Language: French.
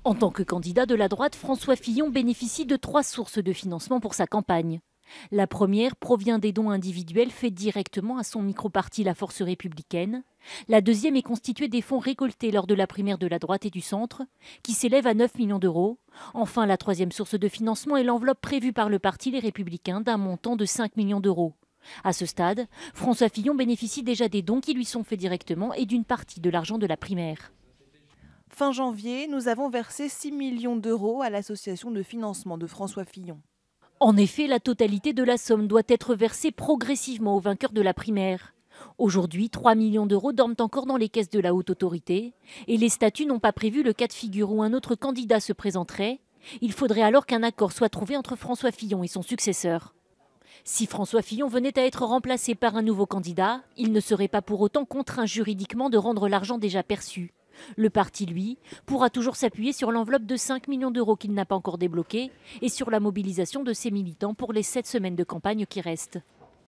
En tant que candidat de la droite, François Fillon bénéficie de 3 sources de financement pour sa campagne. La première provient des dons individuels faits directement à son micro-parti La Force républicaine. La deuxième est constituée des fonds récoltés lors de la primaire de la droite et du centre, qui s'élève à 9 millions d'euros. Enfin, la troisième source de financement est l'enveloppe prévue par le parti Les Républicains d'un montant de 5 millions d'euros. À ce stade, François Fillon bénéficie déjà des dons qui lui sont faits directement et d'une partie de l'argent de la primaire. Fin janvier, nous avons versé 6 millions d'euros à l'association de financement de François Fillon. En effet, la totalité de la somme doit être versée progressivement aux vainqueurs de la primaire. Aujourd'hui, 3 millions d'euros dorment encore dans les caisses de la haute autorité et les statuts n'ont pas prévu le cas de figure où un autre candidat se présenterait. Il faudrait alors qu'un accord soit trouvé entre François Fillon et son successeur. Si François Fillon venait à être remplacé par un nouveau candidat, il ne serait pas pour autant contraint juridiquement de rendre l'argent déjà perçu. Le parti, lui, pourra toujours s'appuyer sur l'enveloppe de 5 millions d'euros qu'il n'a pas encore débloquée et sur la mobilisation de ses militants pour les 7 semaines de campagne qui restent.